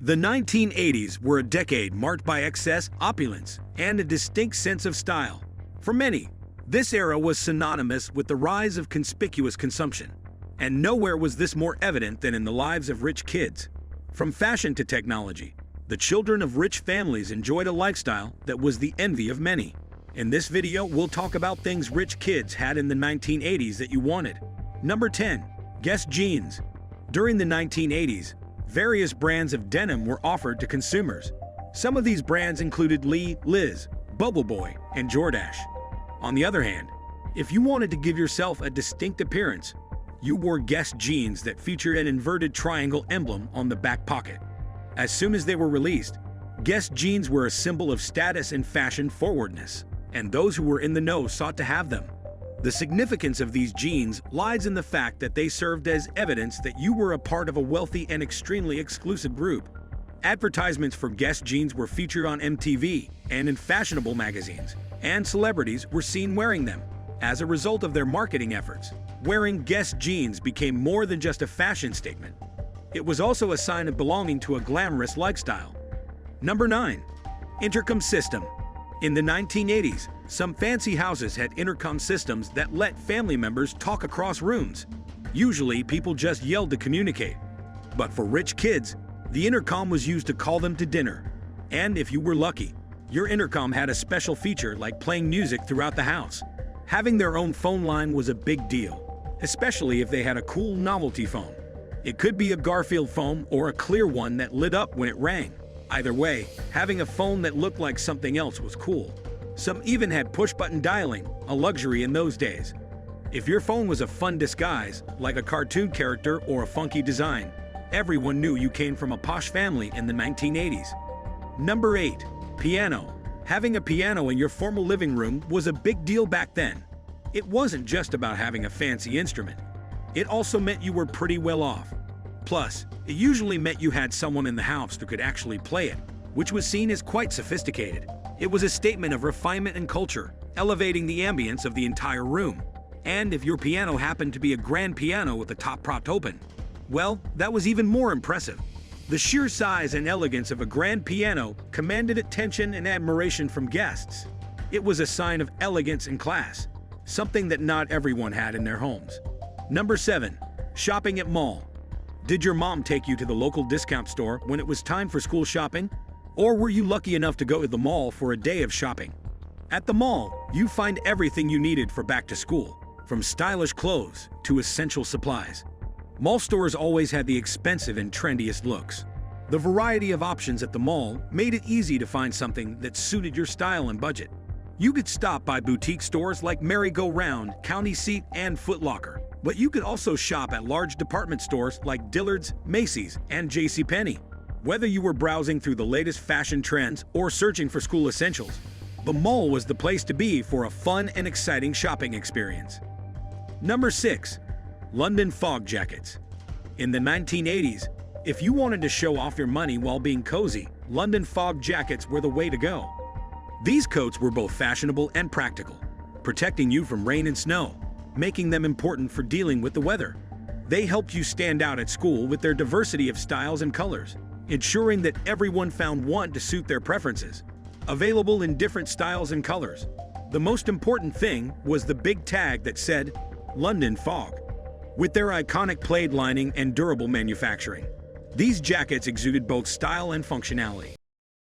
The 1980s were a decade marked by excess, opulence, and a distinct sense of style. For many, this era was synonymous with the rise of conspicuous consumption. And nowhere was this more evident than in the lives of rich kids. From fashion to technology, the children of rich families enjoyed a lifestyle that was the envy of many. In this video, we'll talk about things rich kids had in the 1980s that you wanted. Number 10. Guess jeans. During the 1980s, various brands of denim were offered to consumers. Some of these brands included Lee, Liz, Bubble Boy, and Jordache. On the other hand, if you wanted to give yourself a distinct appearance, you wore Guess jeans that featured an inverted triangle emblem on the back pocket. As soon as they were released, Guess jeans were a symbol of status and fashion forwardness, and those who were in the know sought to have them. The significance of these jeans lies in the fact that they served as evidence that you were a part of a wealthy and extremely exclusive group. Advertisements for Guess jeans were featured on MTV and in fashionable magazines, and celebrities were seen wearing them. As a result of their marketing efforts, wearing Guess jeans became more than just a fashion statement. It was also a sign of belonging to a glamorous lifestyle. Number 9. Intercom system. In the 1980s, some fancy houses had intercom systems that let family members talk across rooms. Usually, people just yelled to communicate. But for rich kids, the intercom was used to call them to dinner. And if you were lucky, your intercom had a special feature like playing music throughout the house. Having their own phone line was a big deal, especially if they had a cool novelty phone. It could be a Garfield phone or a clear one that lit up when it rang. Either way, having a phone that looked like something else was cool. Some even had push-button dialing, a luxury in those days. If your phone was a fun disguise, like a cartoon character or a funky design, everyone knew you came from a posh family in the 1980s. Number 8. Piano. Having a piano in your formal living room was a big deal back then. It wasn't just about having a fancy instrument. It also meant you were pretty well off. Plus, it usually meant you had someone in the house who could actually play it, which was seen as quite sophisticated. It was a statement of refinement and culture, elevating the ambience of the entire room. And if your piano happened to be a grand piano with the top propped open, well, that was even more impressive. The sheer size and elegance of a grand piano commanded attention and admiration from guests. It was a sign of elegance and class, something that not everyone had in their homes. Number 7. Shopping at mall. Did your mom take you to the local discount store when it was time for school shopping? Or were you lucky enough to go to the mall for a day of shopping? At the mall, you find everything you needed for back to school, from stylish clothes to essential supplies. Mall stores always had the expensive and trendiest looks. The variety of options at the mall made it easy to find something that suited your style and budget. You could stop by boutique stores like Merry-Go-Round, County Seat, and Foot Locker. But you could also shop at large department stores like Dillard's, Macy's, and JCPenney. Whether you were browsing through the latest fashion trends or searching for school essentials, the mall was the place to be for a fun and exciting shopping experience. Number 6. London fog jackets. In the 1980s, if you wanted to show off your money while being cozy, London fog jackets were the way to go. These coats were both fashionable and practical, protecting you from rain and snow, making them important for dealing with the weather. They helped you stand out at school with their diversity of styles and colors, ensuring that everyone found one to suit their preferences. Available in different styles and colors, the most important thing was the big tag that said, London Fog. With their iconic plaid lining and durable manufacturing, these jackets exuded both style and functionality.